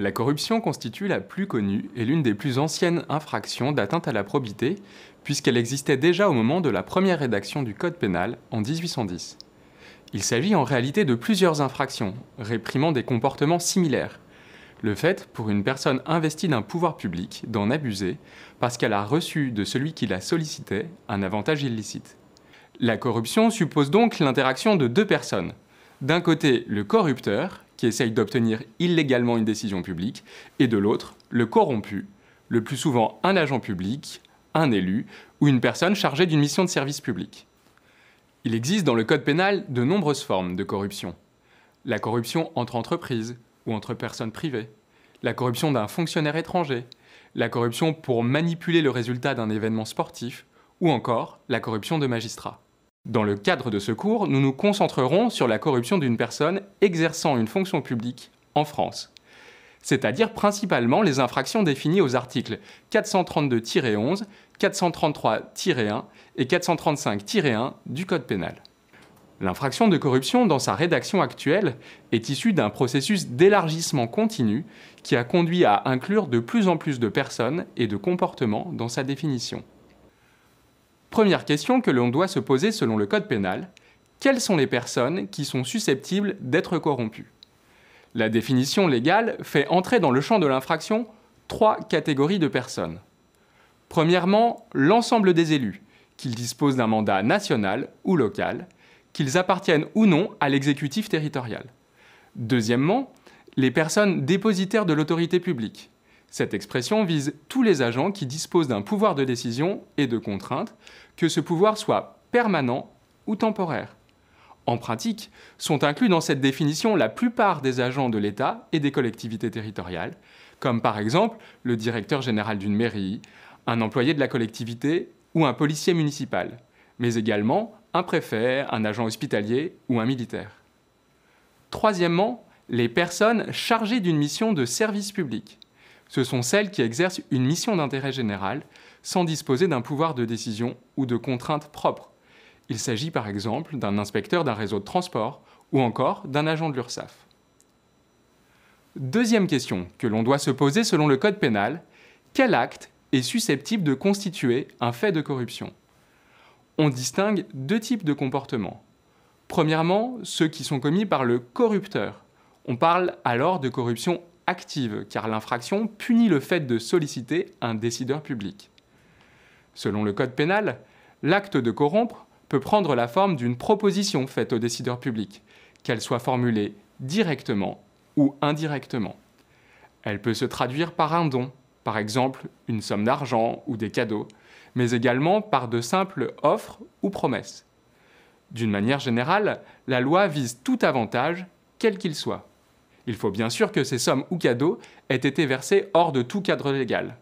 La corruption constitue la plus connue et l'une des plus anciennes infractions d'atteinte à la probité, puisqu'elle existait déjà au moment de la première rédaction du Code pénal en 1810. Il s'agit en réalité de plusieurs infractions, réprimant des comportements similaires. Le fait, pour une personne investie d'un pouvoir public, d'en abuser parce qu'elle a reçu de celui qui la sollicitait un avantage illicite. La corruption suppose donc l'interaction de deux personnes. D'un côté, le corrupteur, qui essaye d'obtenir illégalement une décision publique, et de l'autre, le corrompu, le plus souvent un agent public, un élu ou une personne chargée d'une mission de service public. Il existe dans le Code pénal de nombreuses formes de corruption. La corruption entre entreprises ou entre personnes privées, la corruption d'un fonctionnaire étranger, la corruption pour manipuler le résultat d'un événement sportif, ou encore la corruption de magistrats. Dans le cadre de ce cours, nous nous concentrerons sur la corruption d'une personne exerçant une fonction publique en France, c'est-à-dire principalement les infractions définies aux articles 432-11, 433-1 et 435-1 du Code pénal. L'infraction de corruption, dans sa rédaction actuelle, est issue d'un processus d'élargissement continu qui a conduit à inclure de plus en plus de personnes et de comportements dans sa définition. Première question que l'on doit se poser selon le Code pénal, quelles sont les personnes qui sont susceptibles d'être corrompues? La définition légale fait entrer dans le champ de l'infraction 3 catégories de personnes. Premièrement, l'ensemble des élus, qu'ils disposent d'un mandat national ou local, qu'ils appartiennent ou non à l'exécutif territorial. Deuxièmement, les personnes dépositaires de l'autorité publique. Cette expression vise tous les agents qui disposent d'un pouvoir de décision et de contrainte, que ce pouvoir soit permanent ou temporaire. En pratique, sont inclus dans cette définition la plupart des agents de l'État et des collectivités territoriales, comme par exemple le directeur général d'une mairie, un employé de la collectivité ou un policier municipal, mais également un préfet, un agent hospitalier ou un militaire. Troisièmement, les personnes chargées d'une mission de service public. Ce sont celles qui exercent une mission d'intérêt général sans disposer d'un pouvoir de décision ou de contrainte propre. Il s'agit par exemple d'un inspecteur d'un réseau de transport ou encore d'un agent de l'URSSAF. Deuxième question que l'on doit se poser selon le Code pénal, quel acte est susceptible de constituer un fait de corruption? On distingue deux types de comportements. Premièrement, ceux qui sont commis par le corrupteur. On parle alors de corruption active, car l'infraction punit le fait de solliciter un décideur public. Selon le Code pénal, l'acte de corrompre peut prendre la forme d'une proposition faite au décideur public, qu'elle soit formulée directement ou indirectement. Elle peut se traduire par un don, par exemple une somme d'argent ou des cadeaux, mais également par de simples offres ou promesses. D'une manière générale, la loi vise tout avantage, quel qu'il soit. Il faut bien sûr que ces sommes ou cadeaux aient été versés hors de tout cadre légal.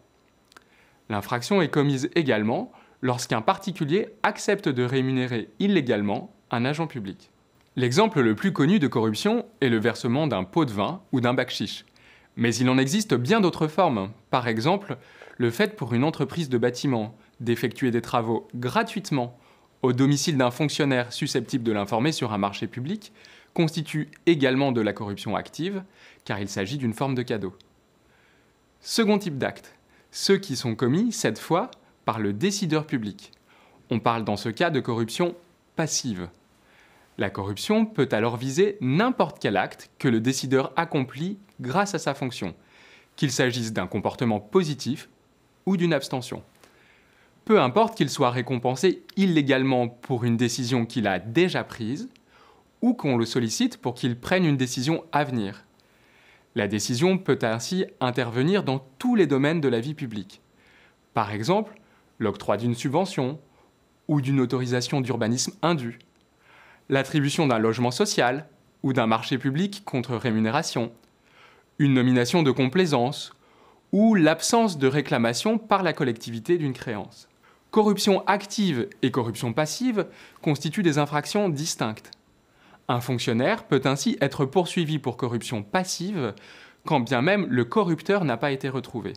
L'infraction est commise également lorsqu'un particulier accepte de rémunérer illégalement un agent public. L'exemple le plus connu de corruption est le versement d'un pot de vin ou d'un bakchich. Mais il en existe bien d'autres formes. Par exemple, le fait pour une entreprise de bâtiment d'effectuer des travaux gratuitement au domicile d'un fonctionnaire susceptible de l'informer sur un marché public constitue également de la corruption active, car il s'agit d'une forme de cadeau. Second type d'acte, ceux qui sont commis, cette fois, par le décideur public. On parle dans ce cas de corruption passive. La corruption peut alors viser n'importe quel acte que le décideur accomplit grâce à sa fonction, qu'il s'agisse d'un comportement positif ou d'une abstention. Peu importe qu'il soit récompensé illégalement pour une décision qu'il a déjà prise, ou qu'on le sollicite pour qu'il prenne une décision à venir. La décision peut ainsi intervenir dans tous les domaines de la vie publique. Par exemple, l'octroi d'une subvention ou d'une autorisation d'urbanisme indu, l'attribution d'un logement social ou d'un marché public contre rémunération, une nomination de complaisance ou l'absence de réclamation par la collectivité d'une créance. Corruption active et corruption passive constituent des infractions distinctes. Un fonctionnaire peut ainsi être poursuivi pour corruption passive quand bien même le corrupteur n'a pas été retrouvé.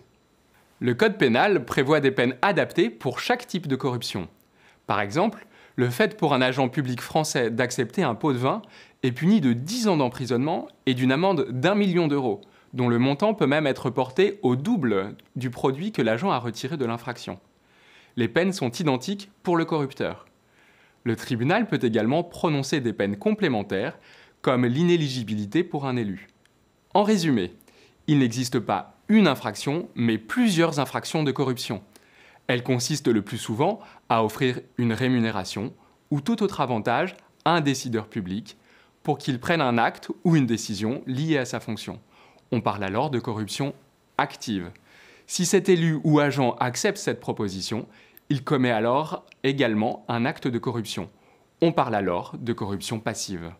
Le Code pénal prévoit des peines adaptées pour chaque type de corruption. Par exemple, le fait pour un agent public français d'accepter un pot de vin est puni de 10 ans d'emprisonnement et d'une amende d'1 million d'euros, dont le montant peut même être porté au double du produit que l'agent a retiré de l'infraction. Les peines sont identiques pour le corrupteur. Le tribunal peut également prononcer des peines complémentaires, comme l'inéligibilité pour un élu. En résumé, il n'existe pas une infraction, mais plusieurs infractions de corruption. Elles consistent le plus souvent à offrir une rémunération ou tout autre avantage à un décideur public pour qu'il prenne un acte ou une décision liée à sa fonction. On parle alors de corruption active. Si cet élu ou agent accepte cette proposition, il commet alors également un acte de corruption. On parle alors de corruption passive.